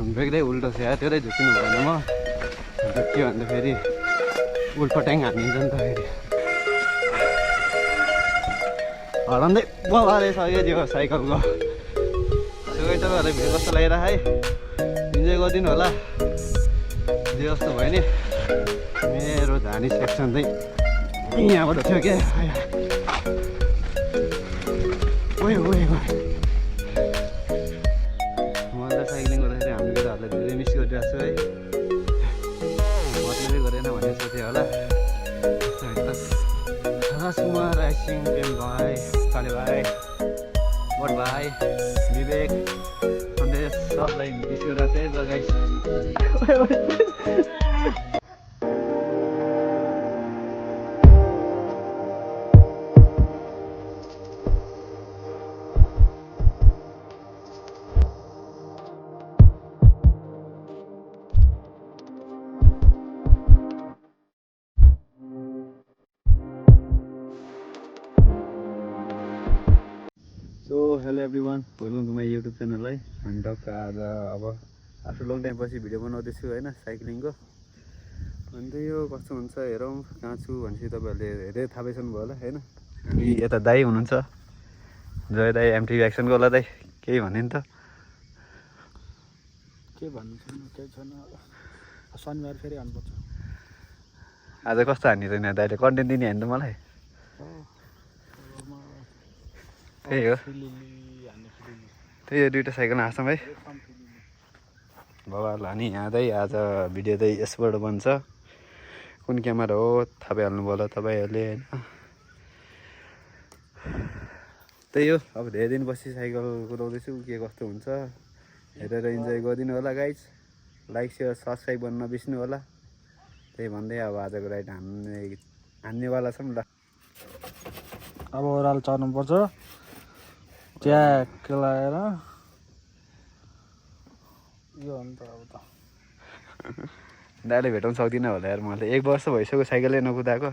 ब्रेकै उल्टो छ यार, त्यतै झुकिनु भएन म। के भन्दाखेरि उल्पट्याङ हानिन्छ नि त फेरि। हराउँदै बगाइसक्यो त्यो साइकलको। सबै तपाईँहरूलाई भिडियो कस्तो लागिरहेको है, इन्जोय गरिदिनु होला। जे जस्तो भयो नि, मेरो झानी सेक्सन चाहिँ यहाँबाट थियो क्या। ओए ओए ओए, मलाई साइक्लिङ गर्दाखेरि हाम्रो केटाहरूलाई धेरै मिस गरिरहेको छु है। मतलबै गरेन भन्ने सोचेँ होला। राजकुमार राइसिङ, प्रेम भाइ, काले भाइ, बड भाइ, विवेक, सन्देश, सबलाई मिस गरिरहेको छ guys. So hello everyone, welcome to my YouTube channel है। हामी टक्क आज अब आफ्टर लङ टाइम पछि भिडियो बनाउँदैछु होइन साइक्लिङको। अन्त यो कस्तो हुन्छ हेरौँ, कहाँ छु भनेपछि तपाईँहरूले हेरेर थाहा पाइसक्नु भयो होला होइन। अनि यता दाई हुनुहुन्छ, जय दाई, एमटिभी एक्सनको होला दाई, केही भन्यो नि त? के भन्नु छैन, केही छैन। शनिबार फेरि हान्नुपर्छ। आज कस्तो हान्ने त यहाँ दाइले कन्टेन्ट दिने हान्नु मलाई? त्यही हो, त्यही हो, दुइटा साइकल हाँसौँ है बाबाहरूलाई। अनि यहाँ चाहिँ आज भिडियो चाहिँ यसबाट बन्छ। कुन क्यामेरा हो थाहा पाइहाल्नु भयो होला तपाईँहरूले होइन। त्यही हो, अब धेरै दिनपछि साइकल कुदाउँदैछु, के कस्तो हुन्छ हेरेर इन्जोय गरिदिनु होला गाइज। लाइक सेयर सब्सक्राइब गर्नु नबिर्सिनु होला। त्यही भन्दै अब आजको राइड हान्नेवाला छौँ ल। अब ओह्रालो चढ्नुपर्छ, ट्याक लगाएर। यो हो नि त अब त दाइले भेटाउनु सक्दिनँ होला यार, मैले 1 वर्ष भइसक्यो साइकलै नकुदाएको।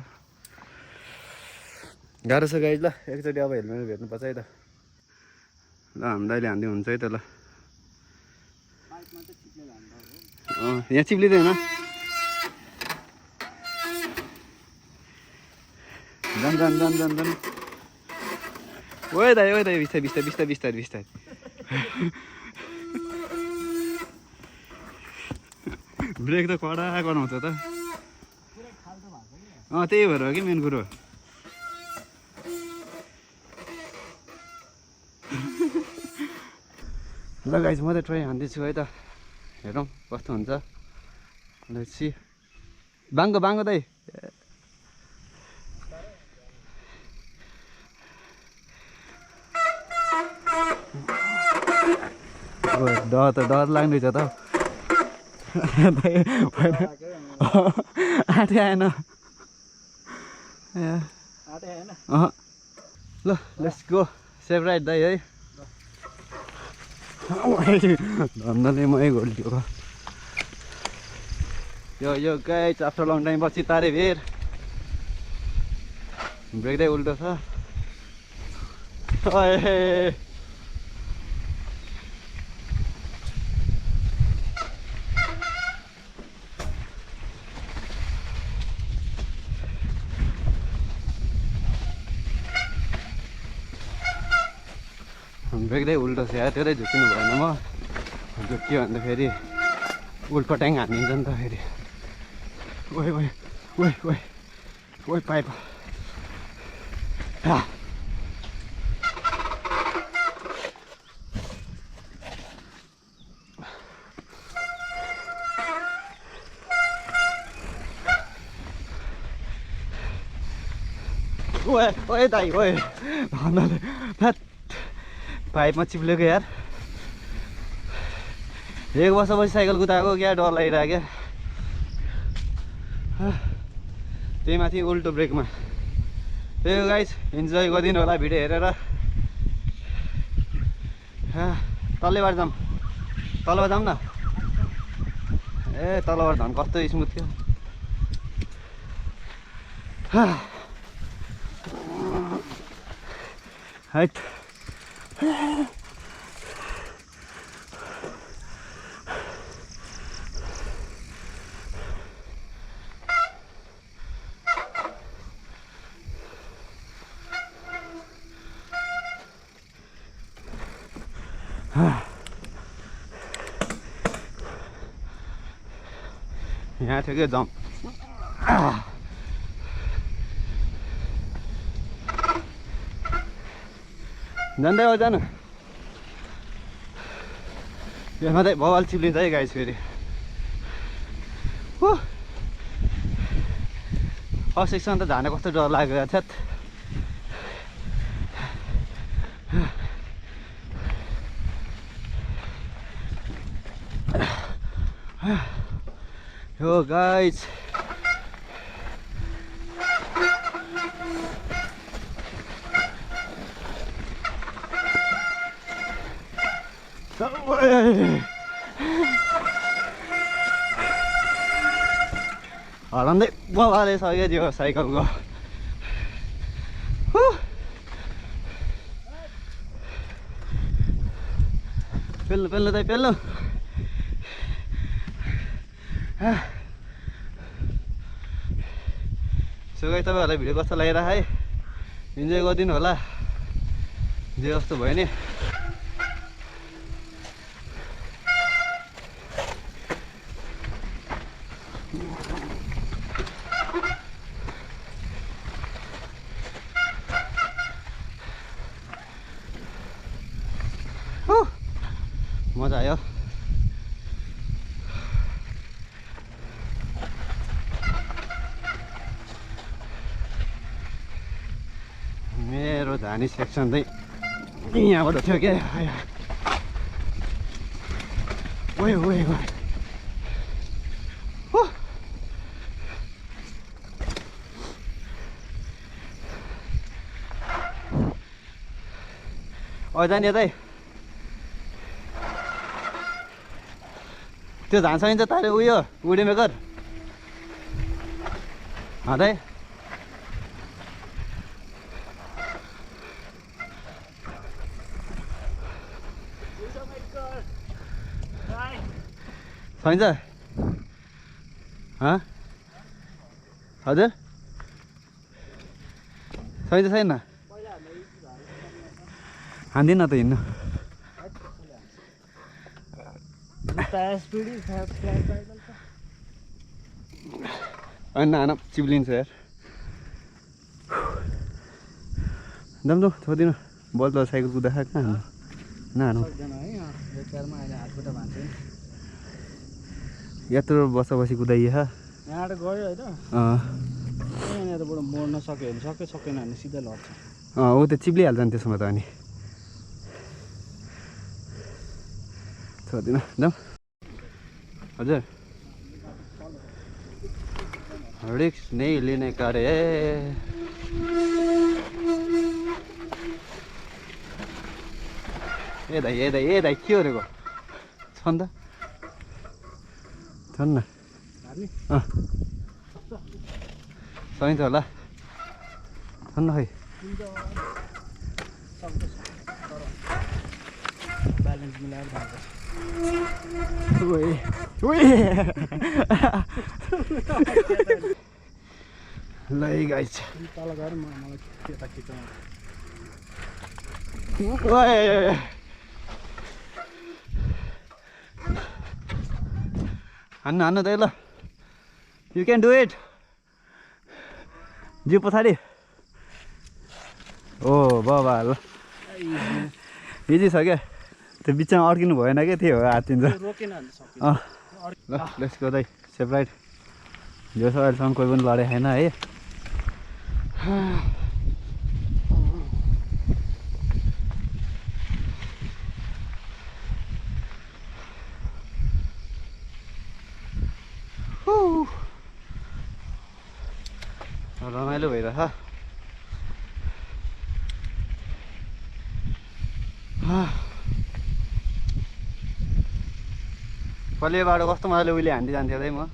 गाह्रो छ गाइज। ल एकचोटि अब हेलमेट भेट्नुपर्छ है त। ल हाम्रो दाइले हान्दै हुन्छ है त। ल यहाँ चिप्लिँदैन, जान जान जान जान जान। ओए दाइ बिस्तारै बिस्तारै बिस्तारै बिस्तारै बिस्तारै। ब्रेक त कडा गराउँछ त। त्यही भएर हो कि मेन कुरो। ल गाइज, म त ट्राई हान्दैछु है त, हेरौँ कस्तो हुन्छ। Let's see. बाङ्गो बाङ्गो दाइ। डर लाग्दैछ त। आँटे आएन। ल लेट्स गो, सेफ राइड दाइ है। धन्दाले मै घोल्टियो। यो गाइज आफ्टर लङ टाइम पछि तारे भेर। ब्रेक चाहिँ उल्टो छ। ब्रेक चाहिँ उल्टो छ यार, त्यतै झुकिनु भएन म। झुक्यो भन्दाखेरि उल्पट्याङ हानिन्छ नि त फेरि। ओए ओए ओए ओए ओए पाइप। ओए ओए दाइ ओए, भन्नाले पाइपमा चिप्लेको यार। 1 वर्षपछि साइकल कुदाएको, क्या डर लागिरहेको क्या। त्यही माथि उल्टो ब्रेकमा। त्यही हो गाइज, इन्जोय गरिदिनु होला भिडियो हेरेर। तल्लोबाट जाऊँ, तलबाट जाऊँ न। ए तलबाट झन् कस्तो स्मुथ थियो। हाइट यहाँ थियो क्या जम्प जान्दै हो जानु यसमा चाहिँ बवाल चिप्लिन्छ है गाइस फेरि फर्स्ट सेक्सन त झाने कस्तो डर लाग्यो छ्यात यो गाइस हराउँदै बबाले सक्यो त्यो साइकलको पेल्नु पेल्नु त पेल्नु सो गाइस तपाईँहरूलाई भिडियो कस्तो लागिरहेको है इन्जोय गरिदिनु होला जे जस्तो भयो नि मजा आयो मेरो झानी सेक्सन चाहिँ यहाँबाट थियो क्या ओए ओए ओए जाने यतै त्यो झान सकिन्छ तारे उयो उडे मेकर हादै सकिन्छ हजुर सकिन्छ छैन हान्दिन त हिँड्नु होइन हान चिप्लिन्छ यार दम दो छोडिदिनु बल त साइकल कुदा कहाँ हान्नु नहानु यत्रो बसी कुदाइए यहाँबाट गयो होइन यहाँनिरबाट मोड्न सक्यो भने सकेन भने सिधै लड्छ ऊ त चिप्लिहाल्छ नि त्यसमा त अनि छोडिदिनु जाउँ हजुर रिक्स नै लिने कार्य ए दाइ के गरेको छन् त छन् न सकिन्छ होला छन् न खै ब्यालेन्स मिलाएर जान्छ ल गाइस तल गएर मलाई त्यता खिच्नु हान्नु त ल यु क्यान डु इट जिउ पछाडि ओ बाबा ल इजी छ क्या त्यो बिचमा अड्किनु भएन क्या त्यही हो हात्तिन्छ ल लेट्स गो दाइ सेफ राइड जो छ अहिलेसम्म कोही पनि लडे छैन है रमाइलो भइरहेछ पहिले बाटो कस्तो मजाले उहिले हान्दै जान्थ्यो है म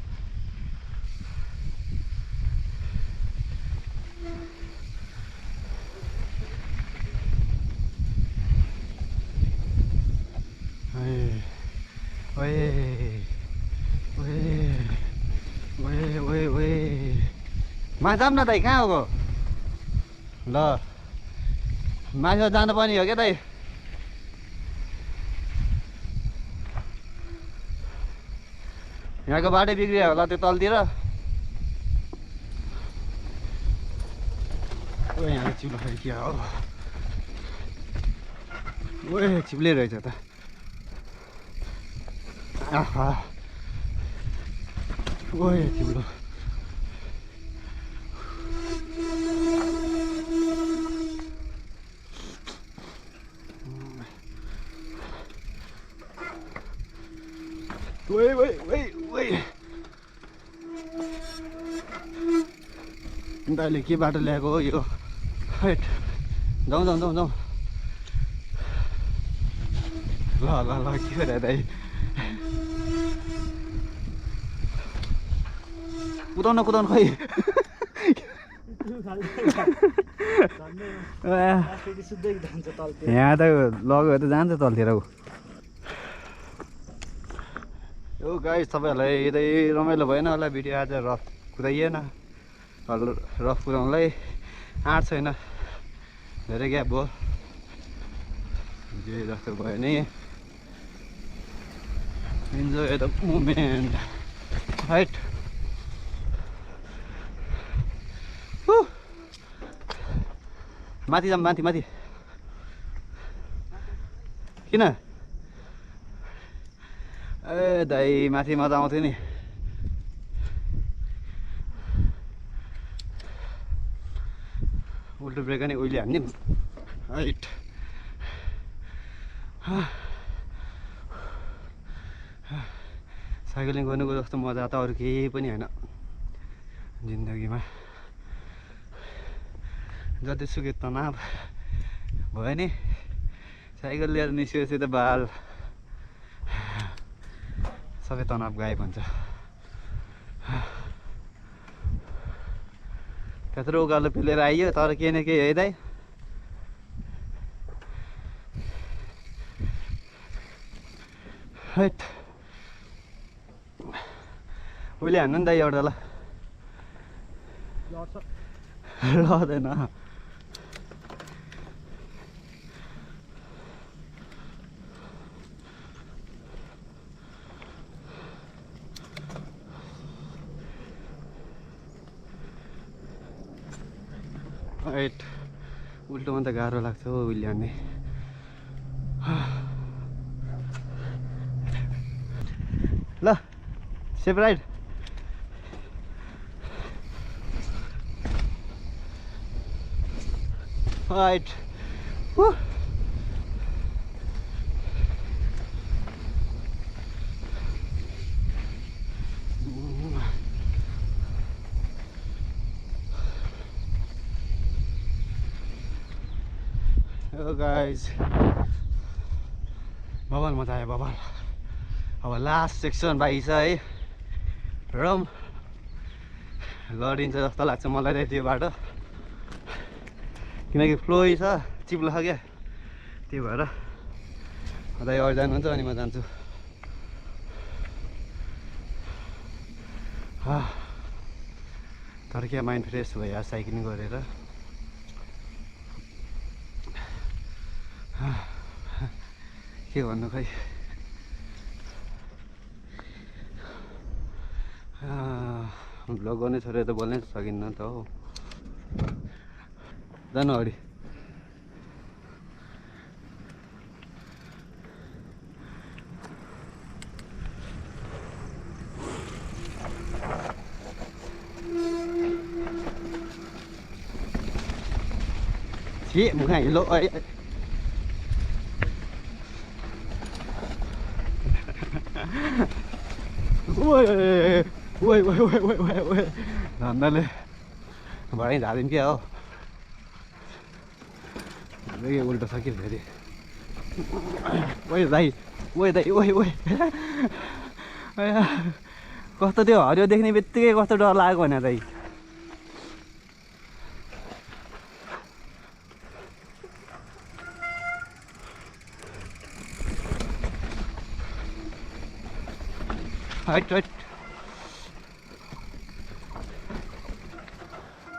मा जाऊँ न दाइ कहाँ हो ल माथि जानु पर्ने हो क्या दाइ यहाँको बाटो बिग्रियो होला त्यो तलतिर। यहाँ चिप्लो खै के हो ओए चिप्ले रहेछ त आहा ओए चिप्लो ओए ओए ओए ओए दाइले के बाटो ल्याएको हो यो हैट जाउँ जाउँ जाउँ जाउँ ल ल ल के गरे दाइ कुदाउन कुदाउन खै यहाँ त लग्यो त जान्छ तलतिर ऊ यो गाइस तपाईँहरूलाई यतै रमाइलो भएन होला भिडियो आज रफ कुदाइएन रफ कुदाउनलाई आँट छैन धेरै ग्याप भयो जे जस्तो भयो नि इन्जोय द मोमेन्ट राइट माथि जाऊँ माथि माथि किन ए दाइ माथि मजा आउँथ्यो नि उल्टो ब्रेक नि उहिले हान्ने राइट साइक्लिङ गर्नुको जस्तो मजा त अरू केही पनि होइन जिन्दगीमा जतिसुकै तनाव भयो नि साइकल लिएर निस्केपछि त बाल सबै तनाव गायब हुन्छ त्यत्रो उकालो पेलेर आइयो तर केही न केही है दाइ हैट उहिले हान्नु नि दाइ एउटा ल लड्दैन राइट उल्टोमा त गाह्रो लाग्छ हो उहिले हान्ने ल सेफ राइड राइट गाइज बबाल मजा आयो बबाल अब लास्ट सेक्सन बाँकी छ है रम लडिन्छ जस्तो लाग्छ मलाई चाहिँ त्यो बाटो किनकि फ्लोइ छ चिप्लो छ क्या त्यही भएर दाइ अरू जानुहुन्छ अनि म जान्छु तर क्या माइन्ड फ्रेस भयो साइक्लिङ गरेर के भन्नु खै भ्लग गर्ने छोडेर त बोल्नै सकिन्न त हो जानु अगाडि छि मुखा हिलो धन्दाले भरे झारिम के हो उल्टो छ कि फेरि ओए दाइ ओए दाइ ओए ओए कस्तो त्यो हरियो देख्ने बित्तिकै कस्तो डर लागेको होइन दाइ हाइट हाइट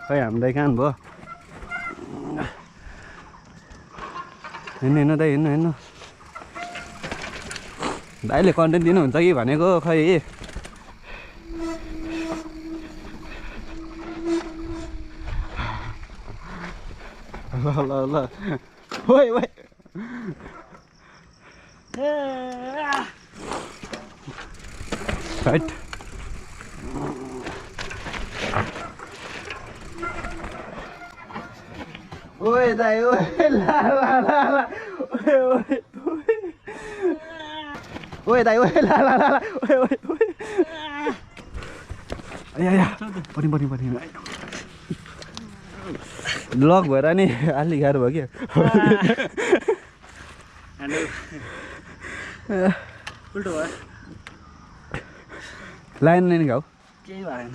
खै हामीलाई कहाँ भयो हिँड्नु हिँड्नु दाइ हिँड्नु हिँड्नु दाइले कन्टेन्ट दिनुहुन्छ कि भनेको खै ल ल ओइ ओइ हट ओए दाइ ओए ला ला ला ला ओए ओए ओए दाइ ओए ला ला ला ओए ओए ओए आया पनि पनि पनि लक भएर नि अलि गाह्रो भयो क्या उल्टो भयो लाइन नै घाउ केही भएन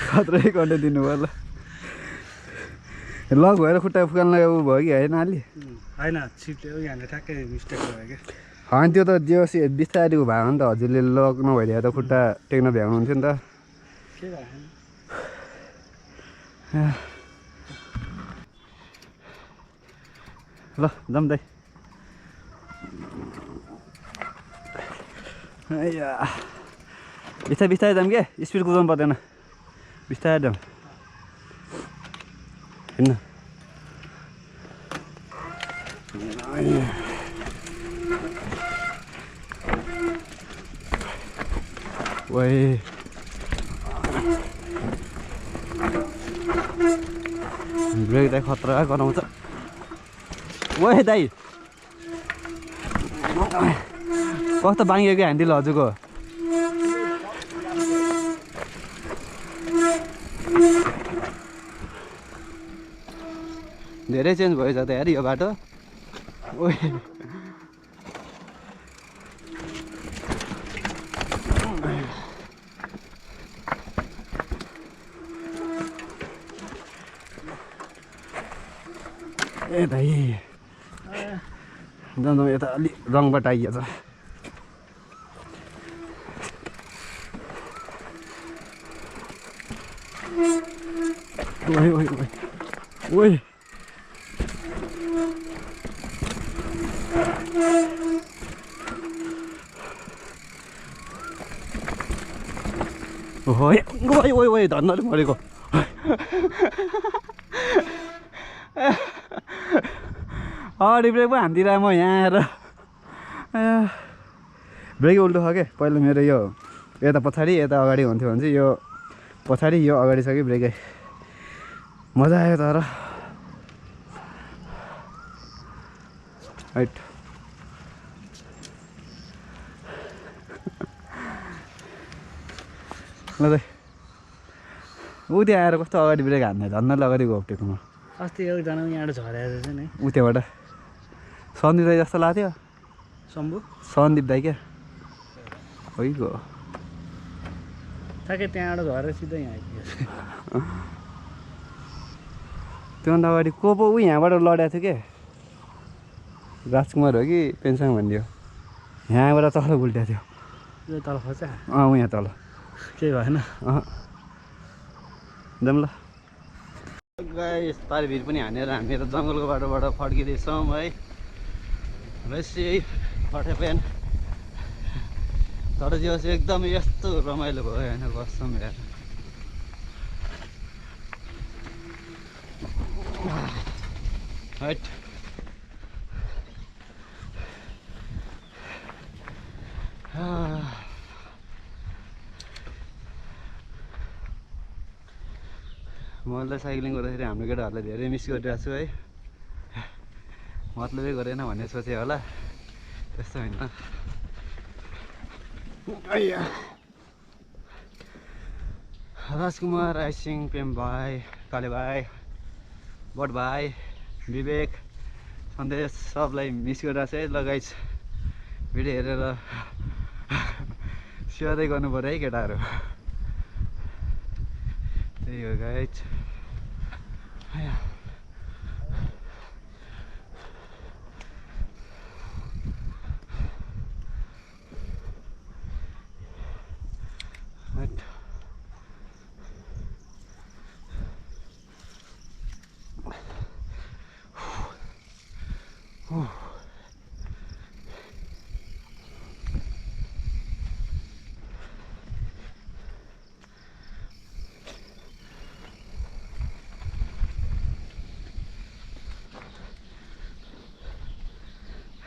खत्रै कन्टेन्ट दिनुभयो ल लक भएर खुट्टा फुकाल्न उ भयो कि होइन अलि होइन छिट्यो यहाँले ठ्याक्कै मिस्टेक भयो क्या होइन त्यो त जेसी बिस्तारीको भयो नि त हजुरले लक नभइदिए त खुट्टा टेक्न भ्याउनुहुन्थ्यो नि त केही भएन ल जाऊँ दाइ बिस्तारै बिस्तारै जाऊँ क्या स्पिड कुदाउनु पर्दैन बिस्तारै जाऊँ हिँड्नु ओए ब्रेक दाइ खतरा गराउँछ ओए दाइ कस्तो बाङ्गियो कि ह्यान्डल हजुरको धेरै चेन्ज भएछ त यार यो बाटो ओए ए भाइ जाउँ यता अलि रङबाट आइहाल्छ ओए ओए ओए ओए ओए ओए ओए ओए धन्नले मरेको रिब्रेक पो हान्दिरहेँ म यहाँ आएर ब्रेक उल्टो छ क्या पहिला मेरो यो यता पछाडि यता अगाडि हुन्थ्यो भने चाहिँ यो पछाडि यो अगाडि छ कि ब्रेकै मजा आयो तर हाइट ल दाइ ऊ त्यहाँ आएर कस्तो अगाडि ब्रेक हान्ने धन्नले अगाडि घोप्टेको म अस्ति एकजना यहाँबाट झरेर चाहिँ नि ऊ त्यहाँबाट सन्दीप दाई जस्तो लाग्थ्यो शम्भु सन्दीप दाई क्या होइगो ठ्याक्कै त्यहाँबाट झरेर सिधै यहाँ आइपुग्यो त्योभन्दा अगाडि को पो ऊ यहाँबाट लडेको थियो क्या राजकुमार हो कि पेन्साङ भन्ने हो यहाँबाट तल उल्ट्या थियो यो तल खचा ऊ यहाँ तल केही भएन जाऊँ ल गाइस पारि भिर पनि हानेर हामी त जङ्गलको बाटोबाट फर्किँदैछौँ है बेसी फटे पेन तर त्यो चाहिँ एकदम यस्तो रमाइलो भयो होइन कसम यार हाइट मलाई साइक्लिङ गर्दाखेरि हाम्रो केटाहरूलाई धेरै मिस गरिरहेको छु है मतलबै गरेन भन्ने सोचेँ होला त्यस्तो होइन राजकुमार आइसिङ पेम भाइ काले भाइ बट भाइ विवेक सन्देश सबलाई मिस गरिरहेको छ है ल गाइस भिडियो हेरेर सेयरै गर्नु पऱ्यो है केटाहरू त्यही हो guys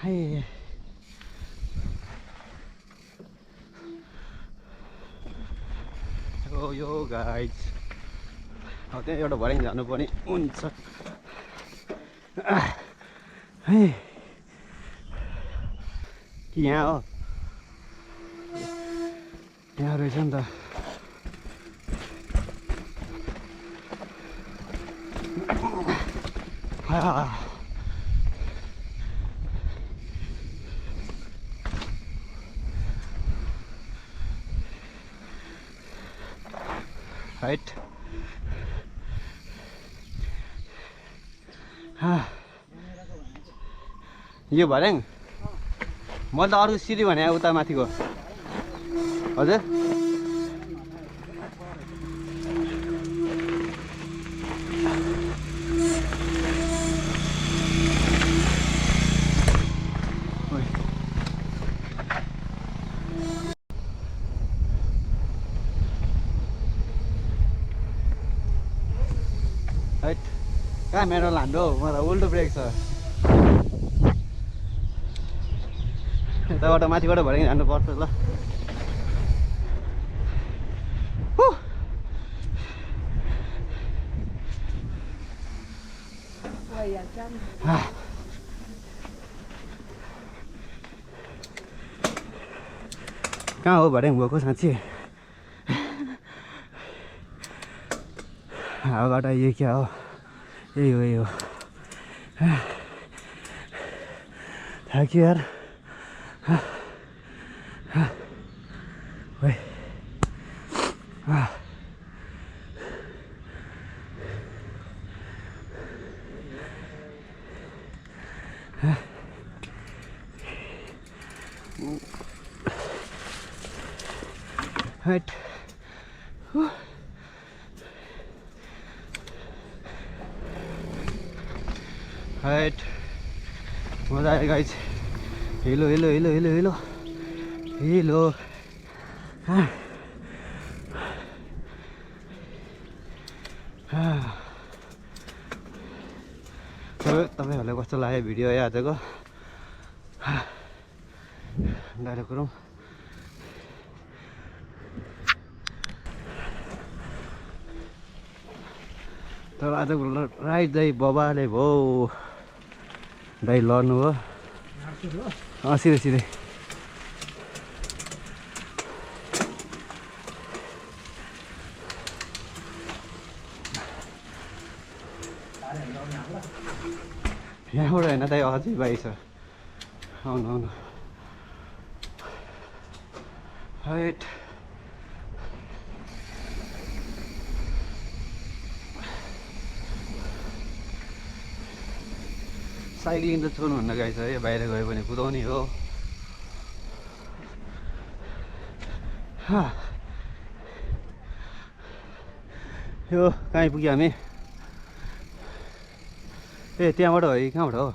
Hey. Yo guys. Hau त्यहाँ एउटा भर्याङ जानुपर्ने हुन्छ। है कि यहाँ हो? यहाँ रहेछ नि त। Right. यो भर्याङ म त अरू सिडी भने उता माथिको हजुर कहाँ मेरो लान्डो मलाई उल्टो ब्रेक छ यताबाट माथिबाट भर्याङ जानुपर्छ ल कहाँ हो भर्याङ गएको साँच्ची हावाबाट यो क्या हो यही हो यही हो थाक्यो यार Right. Right. मजा आयो guys hello hello hello hello hello hello तपाईँहरूलाई कस्तो लाग्यो भिडियो आजको डाइरेक्ट गरौँ तर आजको राइट दाइ बबाले भो दाइ लड्नु हो सिधै सिधै यहाँबाट होइन दाइ अझै बाइक छ आउनु आउनु राइट साइक्लिङ त छोड्नुभन्दा गाइस है बाहिर गयो भने कुदाउने हो यो कहाँ आइपुग्यो हामी ए त्यहाँबाट हो कि कहाँबाट हो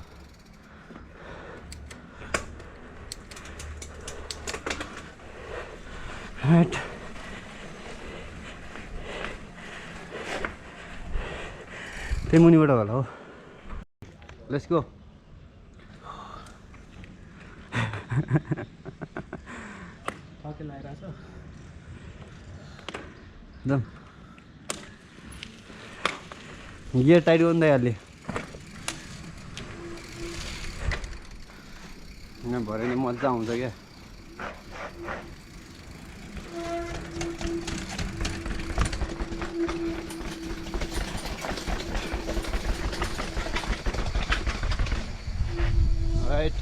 त्यही मुनिबाट होला हो लेट्स गो एकदम गियर टाइट गर्नु दाइहाल्यो यहाँ भरे नि मजा आउँछ क्या राइट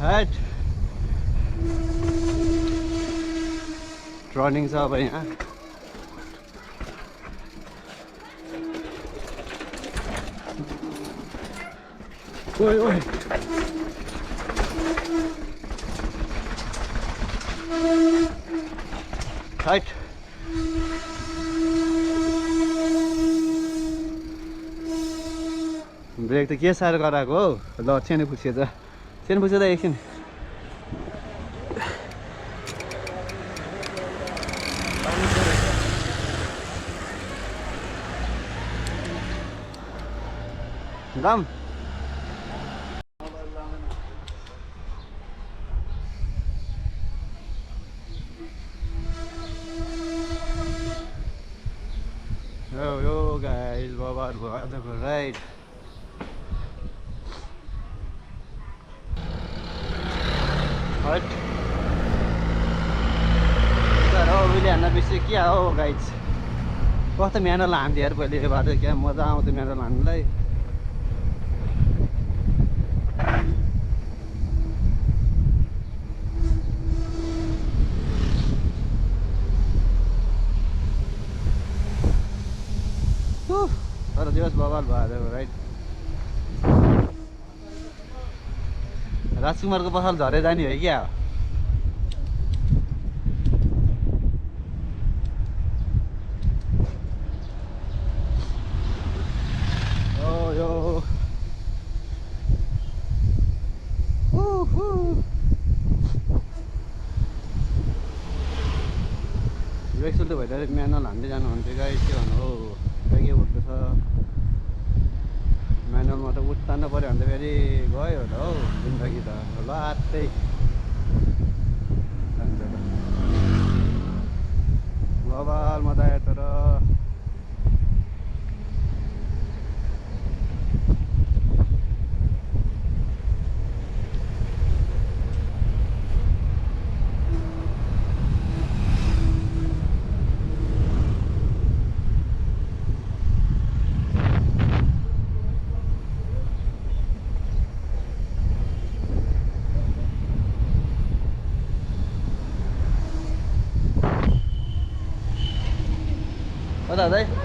Right. Running छ अब यहाँ ओइ ओइ हाइट ब्रेक त के साह्रो गराएको हौ ल सानो पुग्छ त एकछिन दाम यो गाइस बाबाहरुको आजको राइड हट सर हो उहिले हान्न बेसी के हो गाइस कस्तो म्यानल हान्थ्यो यार पहिले बाटो क्या मजा आउँथ्यो म्यानल हान्नुलाई तर दिवस बवाल भयो राइट राजकुमारको पसल झरे जाने हो क्या यो ब्रेक सुल्टो भइरहेको म्यानुअल हान्दै जानुहुन्थ्यो गाइस के भन्नु हौ ब्रेकै उठ्दैछ म्यानुअलमा त उतार्नु पऱ्यो भने त फेरि गयो होला हौ जिन्दगी त लात्तै बबाल मजा आयो तर दादा